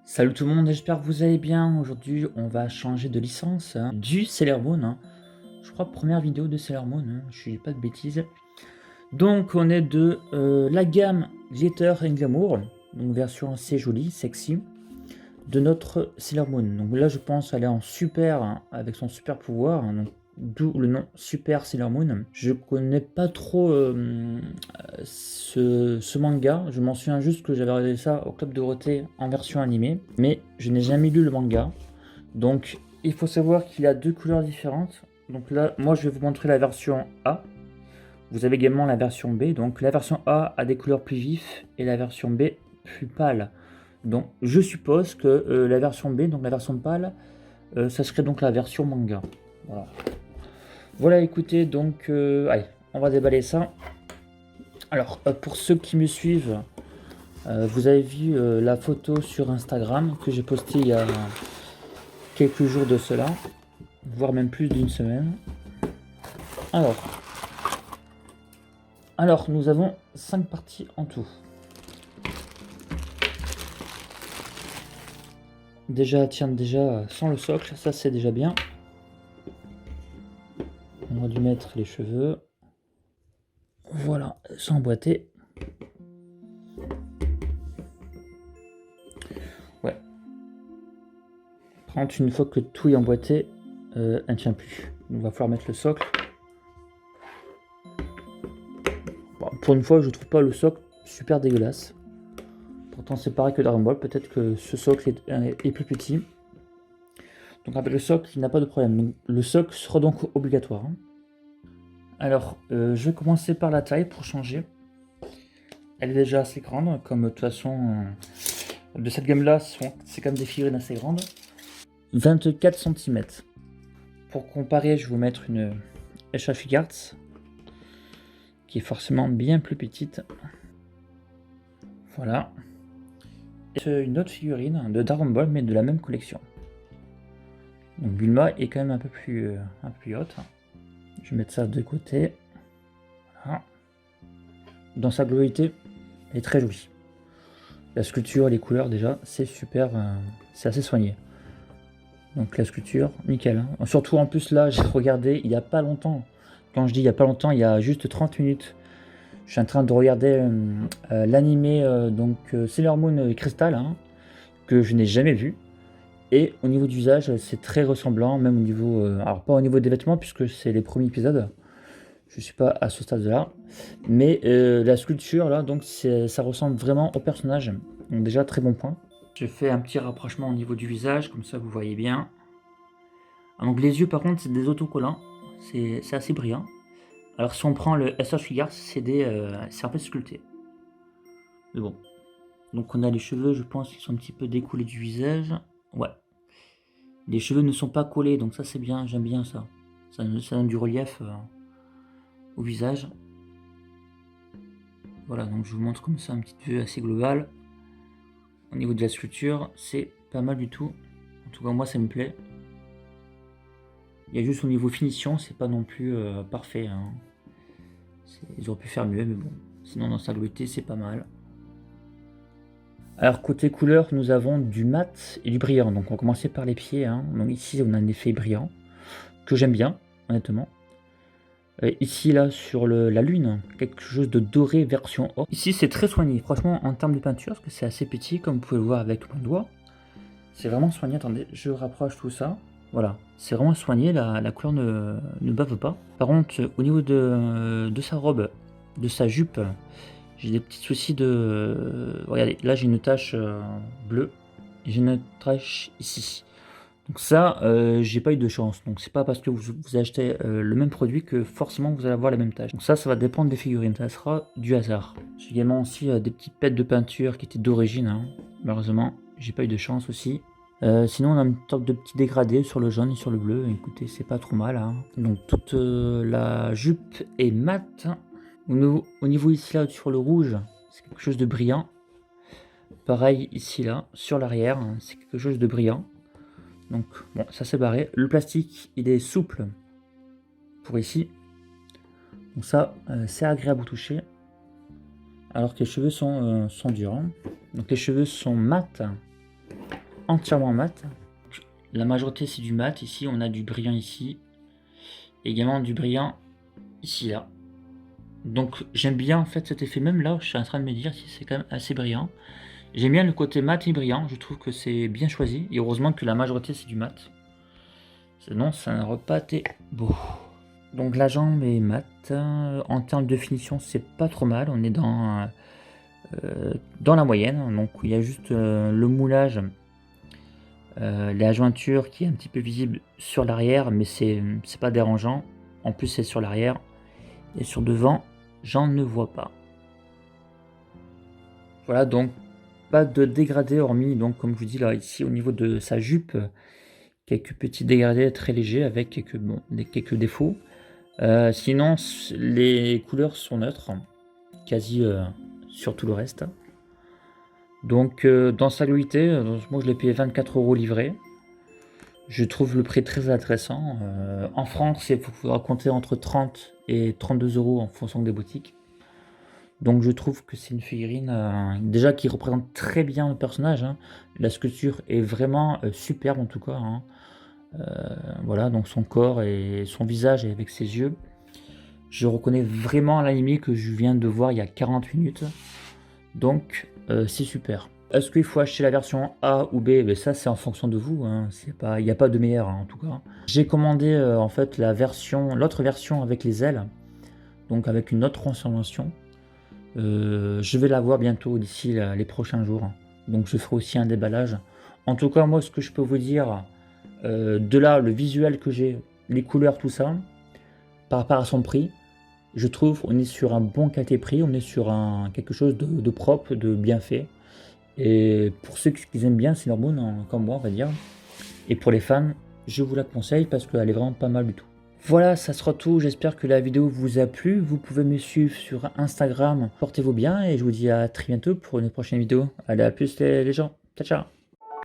Salut tout le monde, j'espère que vous allez bien. Aujourd'hui, on va changer de licence du Sailor Moon. Je crois première vidéo de Sailor Moon, je dis pas de bêtises. Donc, on est de la gamme Glitter and Glamour, donc version assez jolie, sexy, de notre Sailor Moon. Donc là, je pense aller en super avec son super pouvoir, donc d'où le nom Super Sailor Moon. Je connais pas trop ce manga, je m'en souviens juste que j'avais regardé ça au Club Dorothée en version animée, mais je n'ai jamais lu le manga. Donc il faut savoir qu'il a deux couleurs différentes. Donc là, moi je vais vous montrer la version A. Vous avez également la version B. Donc la version A a des couleurs plus vives et la version B plus pâle. Donc je suppose que la version B, donc la version pâle, ça serait donc la version manga. Voilà. Voilà, écoutez, donc allez, on va déballer ça. Alors, pour ceux qui me suivent, vous avez vu la photo sur Instagram que j'ai postée il y a quelques jours de cela, voire même plus d'une semaine. Alors, nous avons 5 parties en tout. Déjà, tiens, déjà sans le socle, ça c'est déjà bien. On aurait dû mettre les cheveux. Voilà, sans emboîter. Ouais. Par contre, une fois que tout est emboîté, elle ne tient plus. Donc, il va falloir mettre le socle. Bon, pour une fois, je trouve pas le socle super dégueulasse. Pourtant, c'est pareil que Dragon Ball. Peut-être que ce socle est plus petit. Donc, avec le socle, il n'a pas de problème. Donc, le socle sera donc obligatoire. Alors, je vais commencer par la taille pour changer. Elle est déjà assez grande, comme de toute façon, de cette gamme-là, c'est quand même des figurines assez grandes. 24 cm. Pour comparer, je vais vous mettre une Esha Figuarts, qui est forcément bien plus petite. Voilà. Et une autre figurine de Dragon Ball, mais de la même collection. Donc Bulma est quand même un peu plus haute. Je vais mettre ça de côté. Voilà. Dans sa globalité, elle est très jolie. La sculpture, les couleurs déjà, c'est super, c'est assez soigné. Donc la sculpture, nickel. Hein. Surtout en plus là, j'ai regardé il n'y a pas longtemps. Quand je dis il n'y a pas longtemps, il y a juste 30 minutes. Je suis en train de regarder l'animé Sailor Moon Crystal, hein, que je n'ai jamais vu. Et au niveau du visage, c'est très ressemblant, même au niveau... alors pas au niveau des vêtements, puisque c'est les premiers épisodes. Je suis pas à ce stade-là. Mais la sculpture, là, donc ça ressemble vraiment au personnage. Donc déjà, très bon point. Je fais un petit rapprochement au niveau du visage, comme ça vous voyez bien. Donc les yeux, par contre, c'est des autocollants. C'est assez brillant. Alors si on prend le SH Figures, c'est un peu sculpté. Mais bon. Donc on a les cheveux, je pense, qui sont un petit peu décollés du visage. Ouais. Les cheveux ne sont pas collés, donc ça c'est bien, j'aime bien ça. Ça donne du relief au visage. Voilà, donc je vous montre comme ça un petit peu assez global. Au niveau de la sculpture, c'est pas mal du tout. En tout cas, moi ça me plaît. Il y a juste au niveau finition, c'est pas non plus parfait. Hein. Ils auraient pu faire mieux, mais bon. Sinon, dans sa globalité, c'est pas mal. Alors, côté couleur, nous avons du mat et du brillant. Donc, on va commencer par les pieds. Hein. Donc, ici, on a un effet brillant que j'aime bien, honnêtement. Ici, là, sur la lune, quelque chose de doré version or. Ici, c'est très soigné. Franchement, en termes de peinture, parce que c'est assez petit, comme vous pouvez le voir avec mon doigt. C'est vraiment soigné. Attendez, je rapproche tout ça. Voilà, c'est vraiment soigné, la couleur ne bave pas. Par contre, au niveau de sa robe, de sa jupe, j'ai des petits soucis de... Regardez, là j'ai une tache bleue, et j'ai une tache ici. Donc ça, j'ai pas eu de chance. Donc c'est pas parce que vous achetez le même produit que forcément vous allez avoir la même tache. Donc ça va dépendre des figurines, ça sera du hasard. J'ai également aussi des petites pètes de peinture qui étaient d'origine, hein. Malheureusement, j'ai pas eu de chance aussi. Sinon on a une sorte de petit dégradé sur le jaune et sur le bleu, écoutez c'est pas trop mal. Hein. Donc toute la jupe est mate. Au niveau ici là sur le rouge, c'est quelque chose de brillant. Pareil ici là, sur l'arrière, hein, c'est quelque chose de brillant. Donc bon ça c'est barré. Le plastique il est souple pour ici. Donc ça c'est agréable au toucher. Alors que les cheveux sont durs. Hein. Donc les cheveux sont mat. entièrement mat. La majorité c'est du mat. Ici on a du brillant ici. Également du brillant ici là. Donc j'aime bien en fait cet effet, même là je suis en train de me dire si c'est quand même assez brillant. J'aime bien le côté mat et brillant, je trouve que c'est bien choisi. Et heureusement que la majorité c'est du mat. Sinon ça n'aurait pas été beau. Donc la jambe est mat. En termes de finition c'est pas trop mal. On est dans la moyenne. Donc il y a juste le moulage, la jointure qui est un petit peu visible sur l'arrière. Mais c'est pas dérangeant. En plus c'est sur l'arrière. Et sur devant j'en ne vois pas. Voilà, donc pas de dégradé hormis, donc comme je vous dis là, ici au niveau de sa jupe, quelques petits dégradés très légers avec quelques défauts. Sinon, les couleurs sont neutres, quasi sur tout le reste. Donc dans sa globalité, moi je l'ai payé 24 € livré. Je trouve le prix très intéressant. En France, il faudra compter entre 30 et 32 € en fonction des boutiques. Donc je trouve que c'est une figurine déjà qui représente très bien le personnage. Hein. La sculpture est vraiment superbe en tout cas. Hein. Voilà, donc son corps et son visage et avec ses yeux. Je reconnais vraiment l'anime que je viens de voir il y a 40 minutes. Donc c'est super. Est-ce qu'il faut acheter la version A ou B? Ben, ça c'est en fonction de vous. Hein. Il n'y a pas de meilleur hein, en tout cas. J'ai commandé en fait l'autre version avec les ailes. Donc avec une autre transformation. Je vais la voir bientôt d'ici les prochains jours. Donc je ferai aussi un déballage. En tout cas, moi, ce que je peux vous dire, de là, le visuel que j'ai, les couleurs, tout ça, par rapport à son prix, je trouve on est sur un bon qualité-prix, on est sur quelque chose de propre, de bien fait. Et pour ceux qui aiment bien Sailor Moon, hein, comme moi, on va dire, et pour les fans, je vous la conseille parce qu'elle est vraiment pas mal du tout. Voilà, ça sera tout. J'espère que la vidéo vous a plu. Vous pouvez me suivre sur Instagram. Portez-vous bien et je vous dis à très bientôt pour une prochaine vidéo. Allez, à plus les gens. Ciao, ciao.